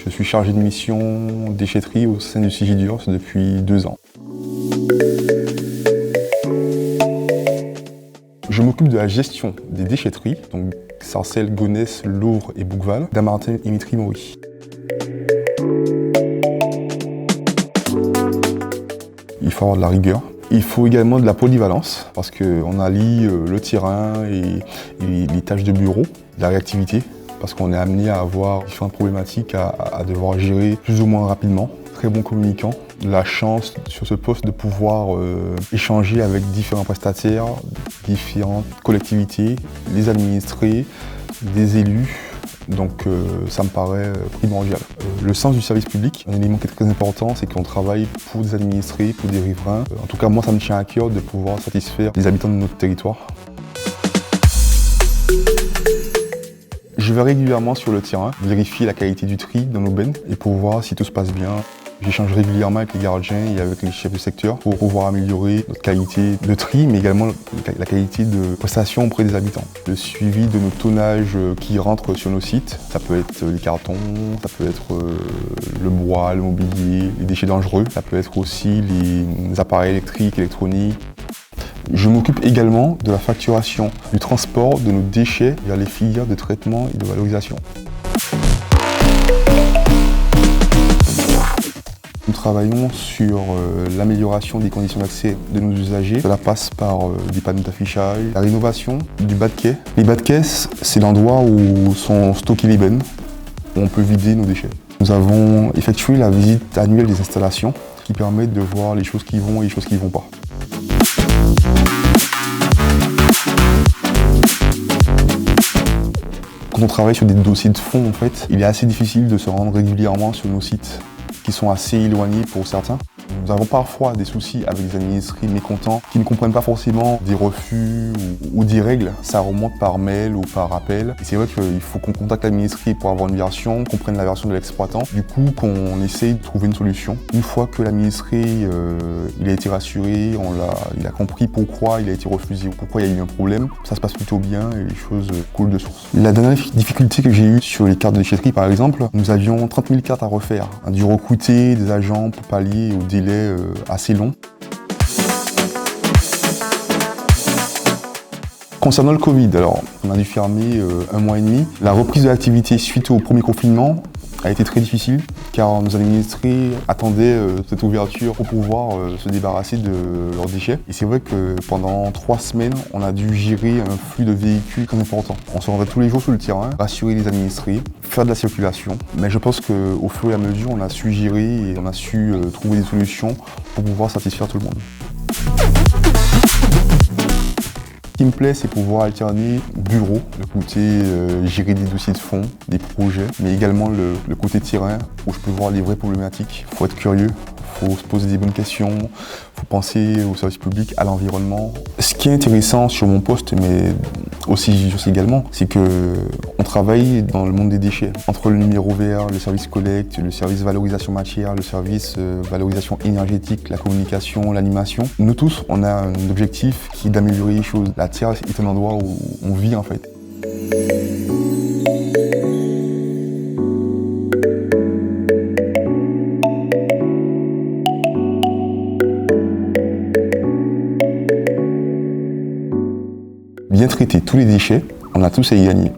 Je suis chargé de mission déchetterie au sein du Sigidurs depuis 2 ans. Je m'occupe de la gestion des déchetteries, donc Sarcelles, Gonesse, Louvre et Bouqueval, Dammartin et Mitry-Mory. Il faut avoir de la rigueur. Il faut également de la polyvalence, parce qu'on allie le terrain et les tâches de bureau, de la réactivité, parce qu'on est amené à avoir différentes problématiques à devoir gérer plus ou moins rapidement. Très bon communicant. La chance sur ce poste de pouvoir échanger avec différents prestataires, différentes collectivités, les administrés, des élus. Donc ça me paraît primordial. Le sens du service public, un élément qui est très important, c'est qu'on travaille pour des administrés, pour des riverains. En tout cas, moi, ça me tient à cœur de pouvoir satisfaire les habitants de notre territoire. Je vais régulièrement sur le terrain, vérifier la qualité du tri dans nos bennes et pour voir si tout se passe bien. J'échange régulièrement avec les gardiens et avec les chefs de secteur pour pouvoir améliorer notre qualité de tri, mais également la qualité de prestation auprès des habitants. Le suivi de nos tonnages qui rentrent sur nos sites, ça peut être les cartons, ça peut être le bois, le mobilier, les déchets dangereux, ça peut être aussi les appareils électriques, électroniques. Je m'occupe également de la facturation, du transport de nos déchets vers les filières de traitement et de valorisation. Nous travaillons sur l'amélioration des conditions d'accès de nos usagers. Cela passe par des panneaux d'affichage, la rénovation du bas de quai. Les bas de quai, c'est l'endroit où sont stockés les bennes, où on peut vider nos déchets. Nous avons effectué la visite annuelle des installations qui permet de voir les choses qui vont et les choses qui ne vont pas. Quand on travaille sur des dossiers de fond, en fait, il est assez difficile de se rendre régulièrement sur nos sites qui sont assez éloignés pour certains. Nous avons parfois des soucis avec des administrés mécontents qui ne comprennent pas forcément des refus ou des règles. Ça remonte par mail ou par appel. Et c'est vrai qu'il faut qu'on contacte l'administré pour avoir une version, qu'on prenne la version de l'exploitant. Du coup, qu'on essaye de trouver une solution. Une fois que l'administré il a été rassuré, il a compris pourquoi il a été refusé ou pourquoi il y a eu un problème, ça se passe plutôt bien et les choses coulent de source. La dernière difficulté que j'ai eue sur les cartes de déchetterie, par exemple, nous avions 30 000 cartes à refaire. On a dû recruter des agents pour pallier au délai assez long. Concernant le Covid, alors on a dû fermer 1 mois et demi. La reprise de l'activité suite au premier confinement a été très difficile car nos administrés attendaient cette ouverture pour pouvoir se débarrasser de leurs déchets. Et c'est vrai que pendant 3 semaines, on a dû gérer un flux de véhicules très important. On se rendait tous les jours sur le terrain, rassurer les administrés, faire de la circulation. Mais je pense qu'au fur et à mesure, on a su gérer et on a su trouver des solutions pour pouvoir satisfaire tout le monde. Ce qui me plaît, c'est pouvoir alterner bureau, le côté gérer des dossiers de fond, des projets, mais également le côté terrain où je peux voir les vraies problématiques. Il faut être curieux, il faut se poser des bonnes questions, il faut penser au service public, à l'environnement. Ce qui est intéressant sur mon poste, mais aussi également, c'est qu'on travaille dans le monde des déchets. Entre le numéro vert, le service collecte, le service valorisation matière, le service valorisation énergétique, la communication, l'animation, nous tous, on a un objectif qui est d'améliorer les choses. La Terre est un endroit où on vit en fait. Bien traiter tous les déchets, on a tous à y gagner.